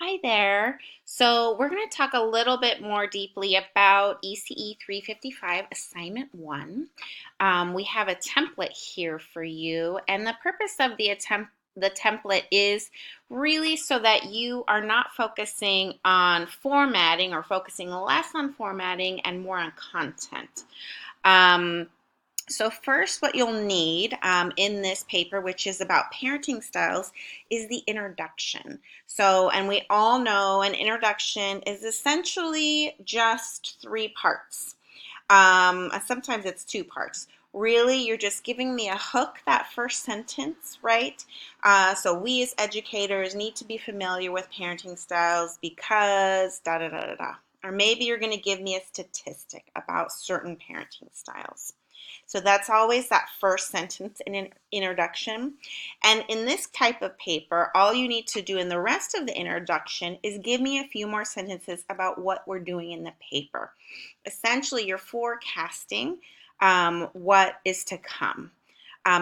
Hi there. So we're going to talk a little bit more deeply about ECE 355 Assignment 1. We have a template here for you, and the purpose of the template is really so that you are not focusing on formatting or focusing less on formatting and more on content. Um, so first, what you'll need in this paper, which is about parenting styles, is the introduction. So, and we all know an introduction is essentially just 3 parts. Sometimes it's 2 parts. Really, you're just giving me a hook, that first sentence, right? So we as educators need to be familiar with parenting styles because da da da da da. Or maybe you're going to give me a statistic about certain parenting styles. So that's always that first sentence in an introduction. And in this type of paper, all you need to do in the rest of the introduction is give me a few more sentences about what we're doing in the paper. Essentially, you're forecasting what is to come.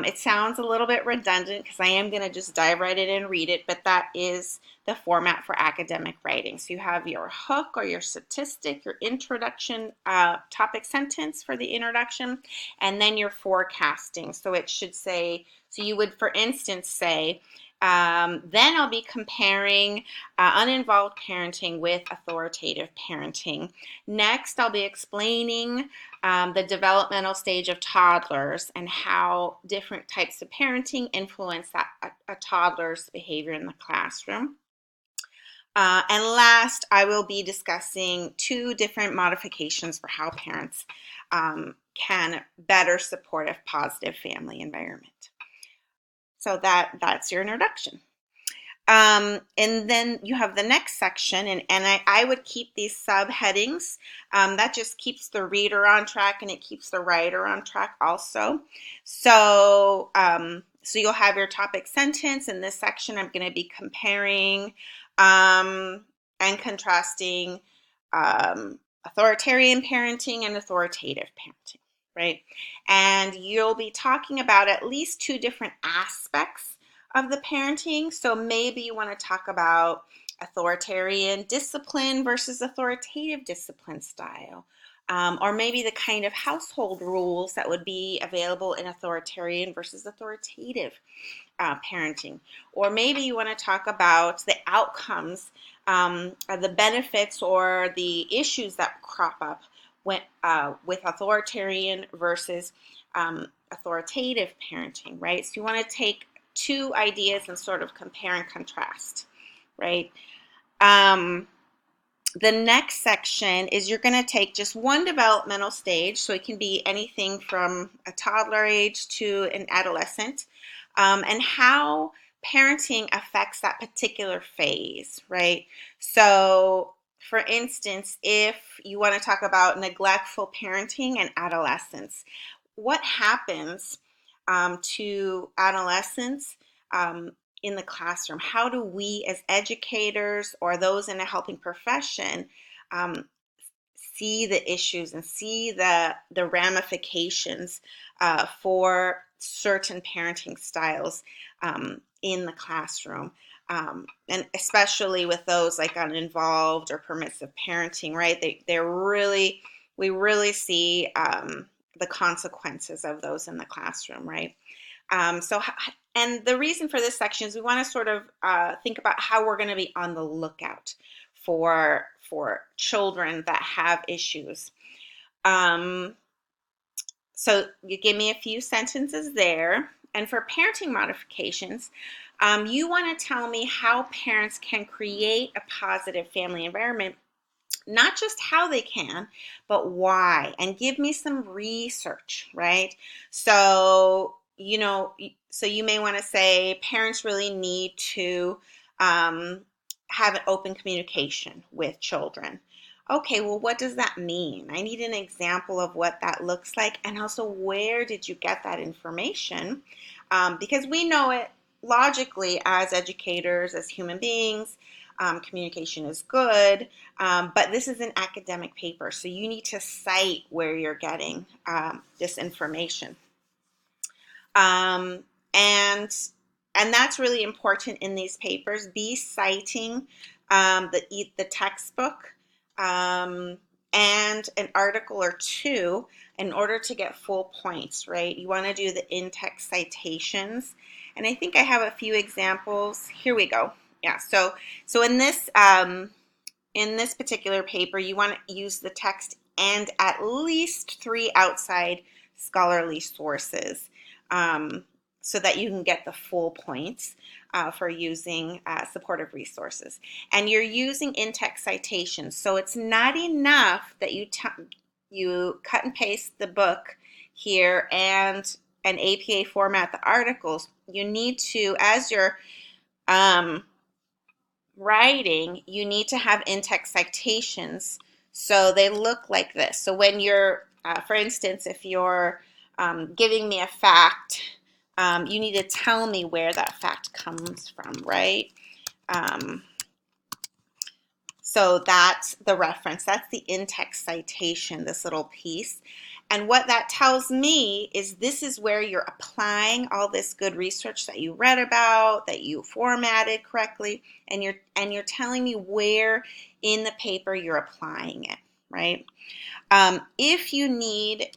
It sounds a little bit redundant because I am going to just dive right in and read it, but that is the format for academic writing. So you have your hook or your statistic, your introduction topic sentence for the introduction, and then your forecasting. So it should say, so you would, for instance, say, then I'll be comparing uninvolved parenting with authoritative parenting. Next, I'll be explaining the developmental stage of toddlers and how different types of parenting influence a toddler's behavior in the classroom. And last, I will be discussing 2 different modifications for how parents can better support a positive family environment. So that's your introduction. And then you have the next section, and I would keep these subheadings. That just keeps the reader on track and it keeps the writer on track also. So you'll have your topic sentence. In this section, I'm going to be comparing and contrasting authoritarian parenting and authoritative parenting, right? And you'll be talking about at least 2 different aspects of the parenting. So maybe you want to talk about authoritarian discipline versus authoritative discipline style. Or maybe the kind of household rules that would be available in authoritarian versus authoritative parenting. Or maybe you want to talk about the outcomes, the benefits or the issues that crop up with authoritarian versus authoritative parenting, right? So you want to take 2 ideas and sort of compare and contrast, right? The next section is you're going to take just one developmental stage, so it can be anything from a toddler age to an adolescent, and how parenting affects that particular phase, right? So, for instance, if you want to talk about neglectful parenting and adolescence, what happens to adolescents in the classroom? How do we as educators or those in a helping profession see the issues and see the ramifications for certain parenting styles in the classroom? And especially with those like uninvolved or permissive parenting, right? We really see the consequences of those in the classroom, right? And the reason for this section is we want to sort of think about how we're going to be on the lookout for children that have issues. So you give me a few sentences there. And for parenting modifications, you want to tell me how parents can create a positive family environment, not just how they can, but why, and give me some research, right? So, so you may want to say parents really need to have an open communication with children. Okay, well, what does that mean? I need an example of what that looks like, and also where did you get that information? Because we know it logically as educators, as human beings. Communication is good, but this is an academic paper, so you need to cite where you're getting this information. And and that's really important in these papers. Be citing the textbook, and an article or two in order to get full points, right? You want to do the in-text citations. And I think I have a few examples. Here we go. Yeah, so in this particular paper, you want to use the text and at least 3 outside scholarly sources, so that you can get the full points for using supportive resources. And you're using in-text citations, so it's not enough that you cut and paste the book here and an APA format the articles. You need to, as you're writing, you need to have in-text citations so they look like this. So when you're, for instance, if you're giving me a fact, you need to tell me where that fact comes from, right? So that's the reference. That's the in-text citation, this little piece. And what that tells me is this is where you're applying all this good research that you read about, that you formatted correctly, and you're telling me where in the paper you're applying it, right? If you need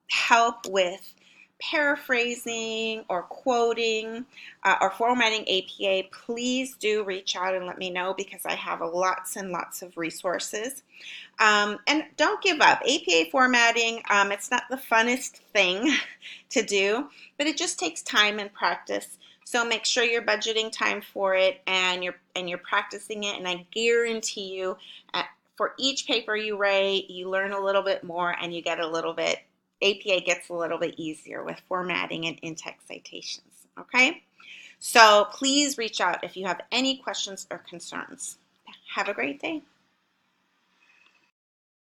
help with paraphrasing or quoting or formatting APA, please do reach out and let me know, because I have lots and lots of resources. And don't give up. APA formatting, it's not the funnest thing to do, but it just takes time and practice. So make sure you're budgeting time for it and you're practicing it. And I guarantee you, for each paper you write, you learn a little bit more and you get a little bit, APA gets a little bit easier with formatting and in-text citations, okay? So please reach out if you have any questions or concerns. Have a great day.